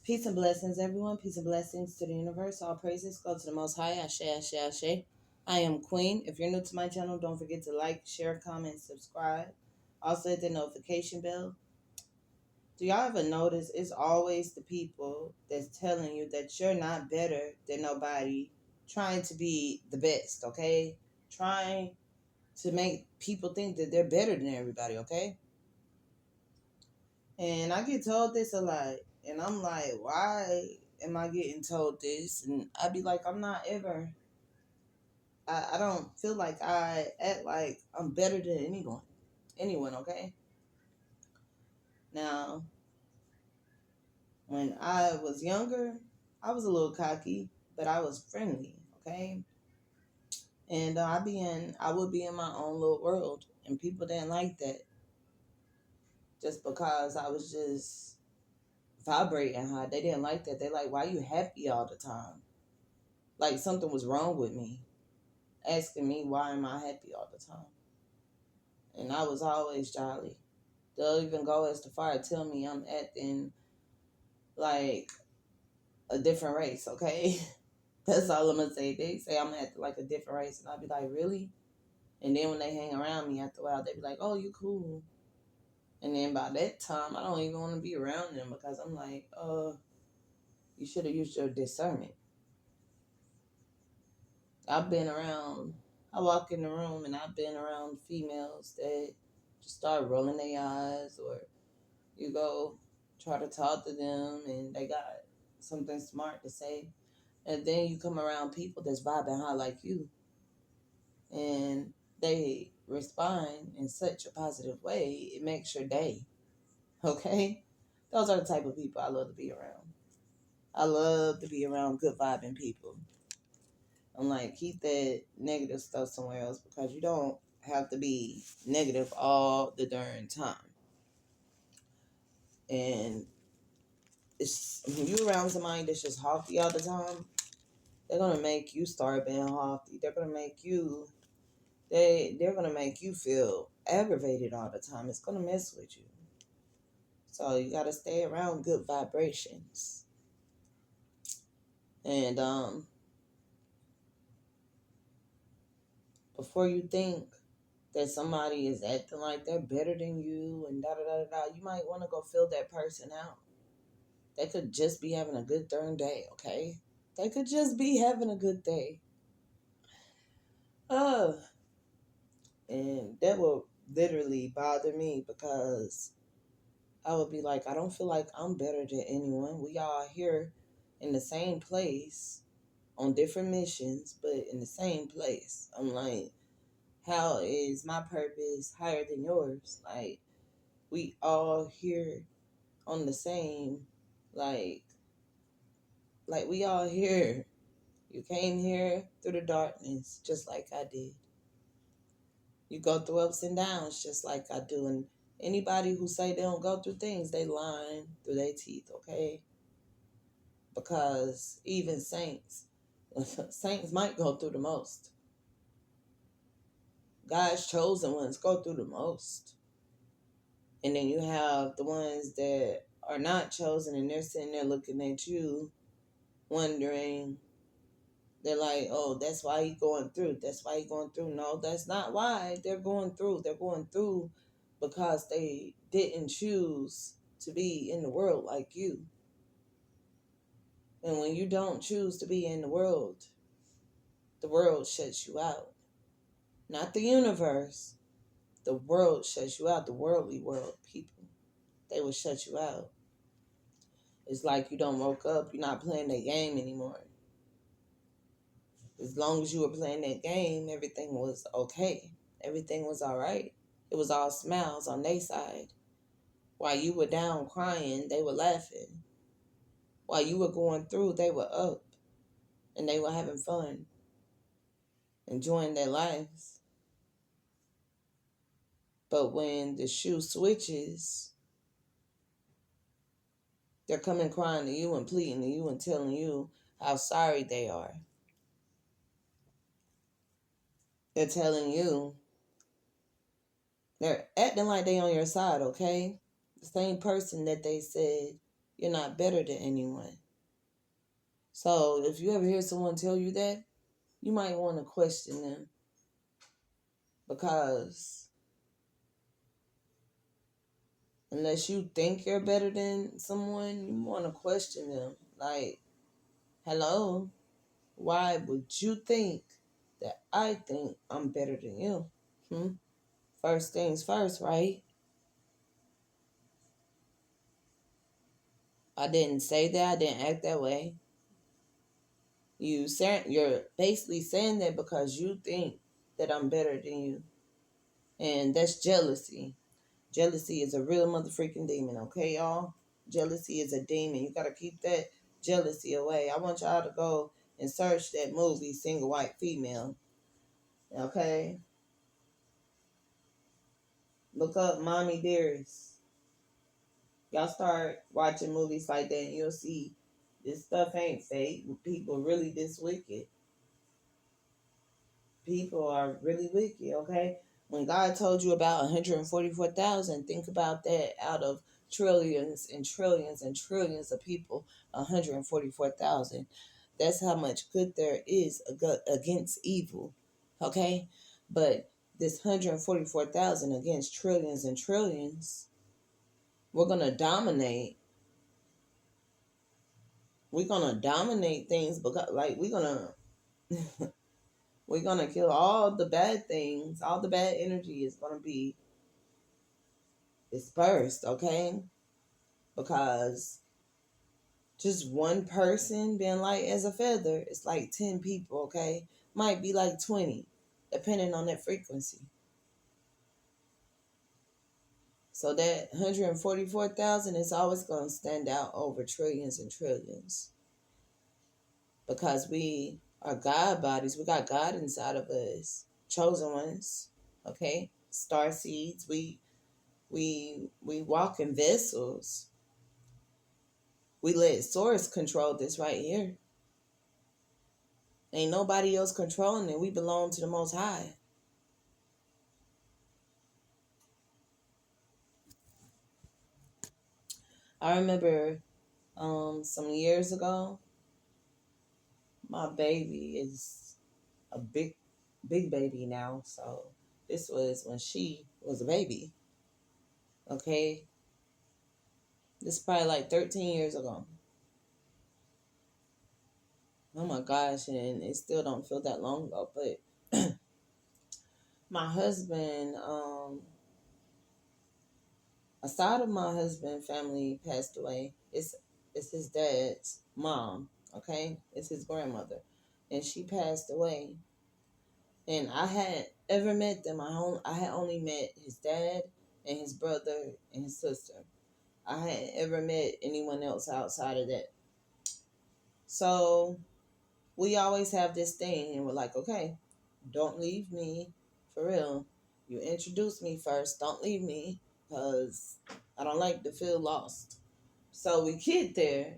Peace and blessings, everyone. Peace and blessings to the universe. All praises go to the Most High. Ashe, Ashe, Ashe. I am Queen. If you're new to my channel, don't forget to like, share, comment, subscribe. Also hit the notification bell. Do y'all ever notice it's always the people that's telling you that you're not better than nobody, trying to be the best, okay? Trying to make people think that they're better than everybody, okay? And I get told this a lot. And I'm like, why am I getting told this? And I'd be like, I'm not ever. I don't feel like I act like I'm better than anyone. Anyone, okay? Now, when I was younger, I was a little cocky, but I was friendly, okay? And I would be in my own little world. And people didn't like that just because I was just vibrating high. They didn't like that. They like, why you happy all the time? Like something was wrong with me, asking me why am I happy all the time. And I was always jolly. They'll even go as far as tell me I'm acting like a different race, okay? That's all I'm gonna say. They say I'm acting like a different race, and I'll be like, really? And then when they hang around me after a while, they be like, oh, you cool. And then by that time, I don't even want to be around them because I'm like, you should have used your discernment. I've been around, I walk in the room and I've been around females that just start rolling their eyes, or you go try to talk to them and they got something smart to say. And then you come around people that's vibing high like you and they respond in such a positive way, it makes your day. Okay? Those are the type of people I love to be around. I love to be around good vibing people. I'm like, keep that negative stuff somewhere else because you don't have to be negative all the darn time. And it's when you around somebody that's just haughty all the time, they're gonna make you start being haughty. They're gonna make you feel aggravated all the time. It's gonna mess with you. So you gotta stay around good vibrations. And before you think that somebody is acting like they're better than you and da da da da, you might want to go fill that person out. They could just be having a good darn day, okay? They could just be having a good day. Uh, and that will literally bother me because I would be like, I don't feel like I'm better than anyone. We all here in the same place on different missions, but in the same place. I'm like, how is my purpose higher than yours? Like, we all here on the same, like, like we all here. You came here through the darkness just like I did. You go through ups and downs just like I do. And anybody who say they don't go through things, they lying through their teeth, okay? Because even saints, saints might go through the most. God's chosen ones go through the most. And then you have the ones that are not chosen and they're sitting there looking at you, wondering, they're like, oh, that's why he going through. That's why he going through. No, that's not why they're going through. They're going through because they didn't choose to be in the world like you. And when you don't choose to be in the world shuts you out. Not the universe. The world shuts you out. The worldly world people. They will shut you out. It's like you don't woke up. You're not playing that game anymore. As long as you were playing that game, everything was okay. Everything was all right. It was all smiles on their side. While you were down crying, they were laughing. While you were going through, they were up and they were having fun, enjoying their lives. But when the shoe switches, they're coming crying to you and pleading to you and telling you how sorry they are. They're telling you, they're acting like they on your side, okay? The same person that they said You're not better than anyone. So if you ever hear someone tell you that, you might want to question them, because unless you think you're better than someone, you want to question them. Like, hello, why would you think that I think I'm better than you? Hmm? First things first, right? I didn't say that. I didn't act that way. You're basically saying that because you think that I'm better than you, and that's jealousy. Jealousy is a real motherfucking demon, okay, y'all? Jealousy is a demon. You gotta keep that jealousy away. I want y'all to go and search that movie, Single White Female, okay? Look up Mommy Dearest. Y'all start watching movies like that, and you'll see this stuff ain't fake. People really this wicked. People are really wicked, okay? When God told you about 144,000, think about that. Out of trillions and trillions and trillions of people, 144,000. That's how much good there is against evil, okay? But this 144,000 against trillions and trillions, we're going to dominate. We're going to dominate things, because like we're gonna kill all the bad things. All the bad energy is gonna be dispersed, okay? Because just one person being light as a feather, it's like 10 people, okay? Might be like 20, depending on that frequency. So that 144,000 is always gonna stand out over trillions and trillions. Because we are God bodies. We got God inside of us. Chosen ones, okay? Star seeds. We walk in vessels. We let source control this right here. Ain't nobody else controlling it. We belong to the Most High. I remember some years ago, my baby is a big baby now. So this was when she was a baby. Okay. This is probably like 13 years ago. Oh my gosh, and it still don't feel that long ago. But my husband, a side of my husband family passed away. It's his dad's mom, okay? It's his grandmother. And she passed away. And I hadn't ever met them. I had only met his dad and his brother and his sister. I hadn't ever met anyone else outside of that. So we always have this thing, and we're like, okay, don't leave me, for real. You introduce me first. Don't leave me, because I don't like to feel lost. So we get there.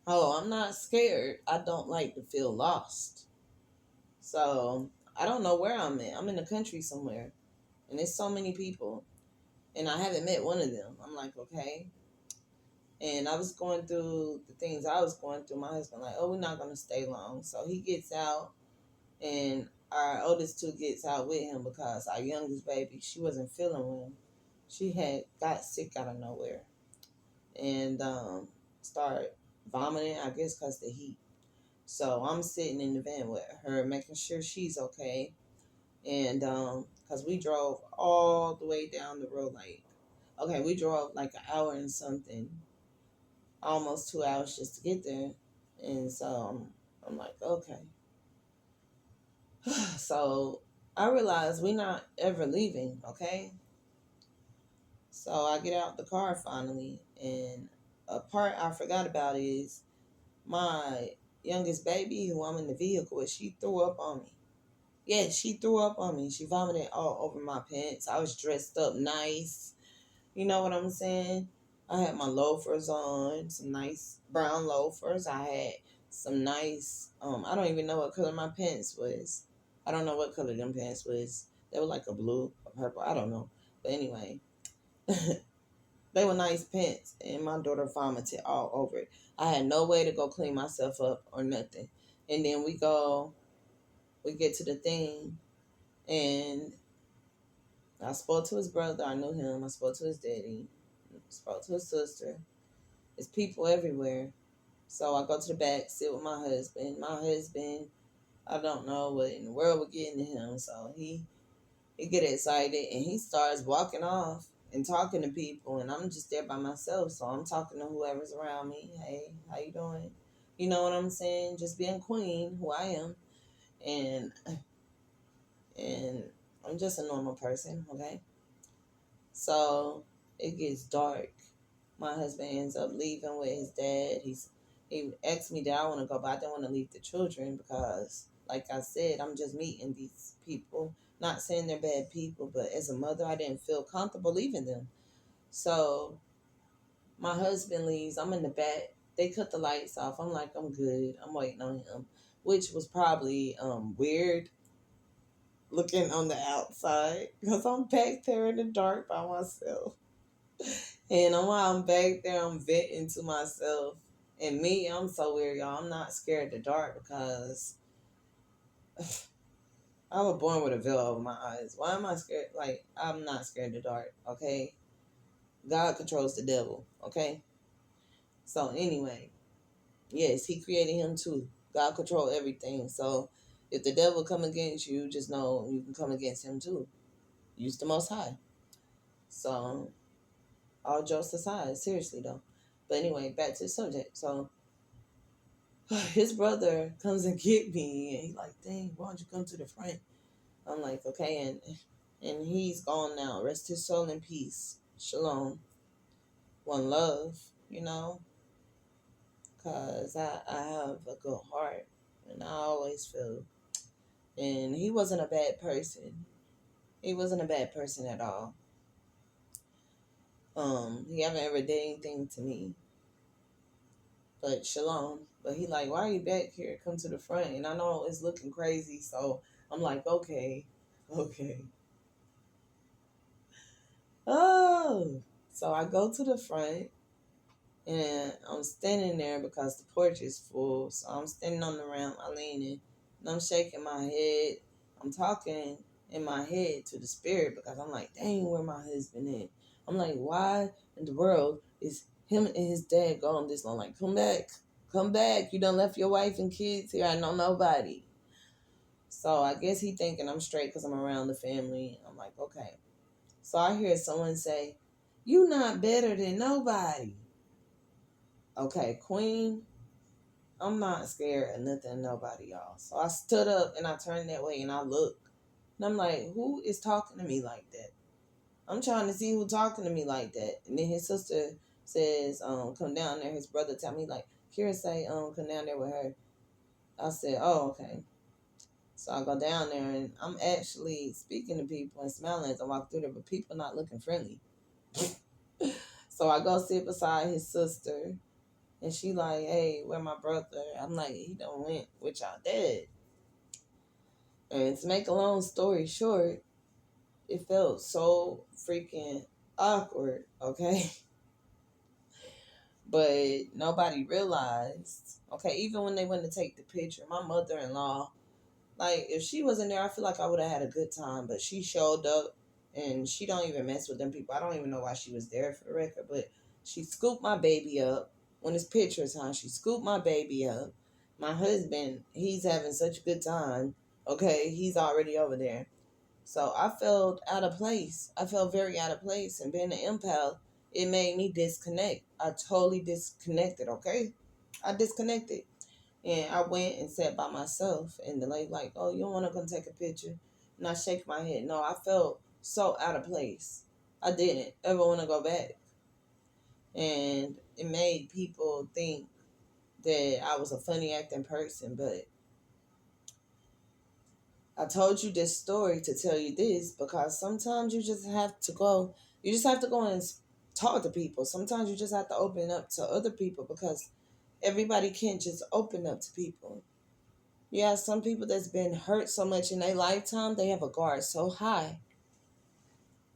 Oh, I'm not scared. I don't like to feel lost. So I don't know where I'm at. I'm in the country somewhere, and there's so many people, and I haven't met one of them. I'm like, okay. And I was going through the things I was going through. My husband like, oh, we're not gonna stay long. So he gets out, and our oldest two gets out with him, because our youngest baby, she wasn't feeling well. She had got sick out of nowhere, and started vomiting, I guess because the heat. So I'm sitting in the van with her, making sure she's okay. And because we drove all the way down the road, like, okay, we drove like an hour and something, almost 2 hours just to get there. And so I'm like, okay. So I realized we're not ever leaving, okay? So I get out the car finally, and a part I forgot about is my youngest baby, who I'm in the vehicle with, she threw up on me. Yeah, she threw up on me. She vomited all over my pants. I was dressed up nice. You know what I'm saying? I had my loafers on, some nice brown loafers. I had some nice, I don't even know what color my pants was. I don't know what color them pants was. They were like a blue, a purple, I don't know. But anyway, They were nice pants, and my daughter vomited all over it. I had no way to go clean myself up or nothing. And then we get to the thing, and I spoke to his brother. I knew him. I spoke to his daddy. Spoke to his sister. There's people everywhere. So I go to the back, sit with my husband. My husband, I don't know what in the world would get into him. So he get excited and he starts walking off and talking to people, and I'm just there by myself. So I'm talking to whoever's around me. Hey, how you doing? You know what I'm saying? Just being queen, who I am, and and I'm just a normal person. Okay. So it gets dark. My husband ends up leaving with his dad. He asked me that I want to go, but I didn't want to leave the children because, like I said, I'm just meeting these people. Not saying they're bad people, but as a mother, I didn't feel comfortable leaving them. So my husband leaves. I'm in the back. They cut the lights off. I'm like, I'm good. I'm waiting on him, which was probably weird looking on the outside because I'm back there in the dark by myself. And while I'm back there, I'm venting to myself. And me, I'm so weird, y'all. I'm not scared of the dark because I was born with a veil over my eyes. Why am I scared? Like, I'm not scared of the dark, okay? God controls the devil, okay? So, anyway, yes, he created him too. God control everything. So, if the devil come against you, just know you can come against him too. Use the Most High. So, all jokes aside, seriously though. But anyway, back to the subject. So, his brother comes and get me, and he's like, dang, why don't you come to the front? I'm like, okay. And he's gone now. Rest his soul in peace. Shalom. One love, you know, because I have a good heart, and I always feel. And he wasn't a bad person. He wasn't a bad person at all. He haven't ever did anything to me, but shalom. But he like, why are you back here? Come to the front. And I know it's looking crazy, so I'm like, okay, okay. Oh, so I go to the front and I'm standing there because the porch is full. So I'm standing on the ramp, I leaning, and I'm shaking my head. I'm talking in my head to the spirit because I'm like, dang, where my husband at? I'm like, why in the world is him and his dad gone this long? Like, come back, come back. You done left your wife and kids here. I know nobody. So I guess he thinking I'm straight because I'm around the family. I'm like, okay. So I hear someone say, you not better than nobody. Okay, Queen, I'm not scared of nothing, nobody, y'all. So I stood up and I turned that way and I looked. And I'm like, who is talking to me like that? I'm trying to see who talking to me like that. And then his sister says, come down there. His brother tell me, like, Kira say, come down there with her. I said, oh, okay. So I go down there and I'm actually speaking to people and smiling as I walk through there, but people not looking friendly. So I go sit beside his sister. And she like, hey, where my brother? I'm like, he done went with y'all dad. And to make a long story short, it felt so freaking awkward, okay? But nobody realized, okay, even when they went to take the picture, my mother-in-law, like, if she wasn't there, I feel like I would have had a good time. But she showed up, and she don't even mess with them people. I don't even know why she was there for the record, but she scooped my baby up. When it's picture time, she scooped my baby up. My husband, he's having such a good time. Okay, he's already over there. So I felt out of place. I felt very out of place. And being an empath, it made me disconnect. I totally disconnected, okay? I disconnected. And I went and sat by myself. And the lady like, oh, you don't want to come take a picture? And I shake my head. No, I felt so out of place. I didn't ever want to go back. And it made people think that I was a funny acting person. But I told you this story to tell you this because sometimes you just have to go and talk to people. Sometimes you just have to open up to other people because everybody can't just open up to people. Yeah, some people that's been hurt so much in their lifetime, they have a guard so high.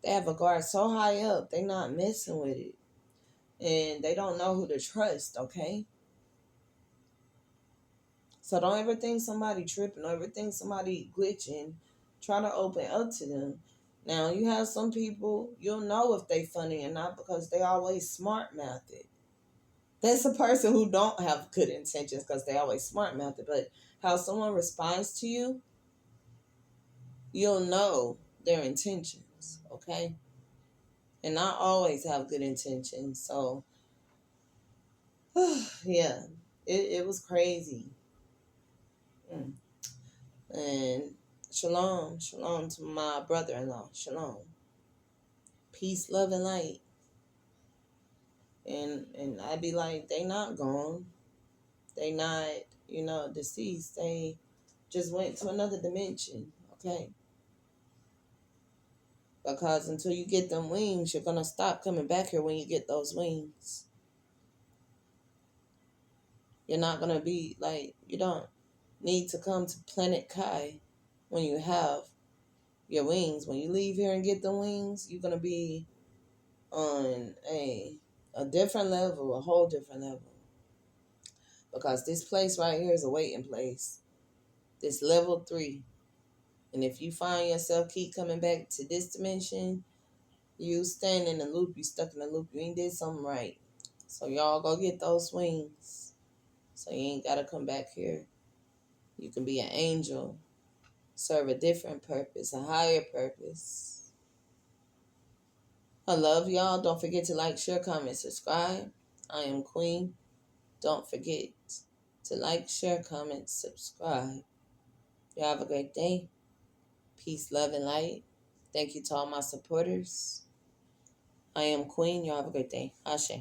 They have a guard so high up, they not messing with it. and they don't know who to trust, okay? So don't ever think somebody tripping, don't ever think somebody glitching. Try to open up to them. Now you have some people, you'll know if they funny or not because they always smart mouthed. That's a person who don't have good intentions because they always smart mouthed. But how someone responds to you, you'll know their intentions, okay? And I always have good intentions. So yeah, it was crazy. Mm. And shalom, shalom to my brother-in-law. Shalom, peace, love, and light. And I'd be like, they not gone. They not, deceased. They just went to another dimension. Okay. Because until you get them wings, you're gonna stop coming back here when you get those wings. You're not gonna be like, you don't need to come to Planet Kai when you have your wings. When you leave here and get the wings, you're gonna be on a different level, a whole different level. Because this place right here is a waiting place. This level 3. And if you find yourself keep coming back to this dimension, you stand in the loop, you stuck in the loop, you ain't did something right. So y'all go get those wings. So you ain't gotta come back here. You can be an angel, serve a different purpose, a higher purpose. I love y'all. Don't forget to like, share, comment, subscribe. I am Queen. Don't forget to like, share, comment, subscribe. You have a great day. Peace, love, and light. Thank you to all my supporters. I am Queen. You have a great day. Ashe.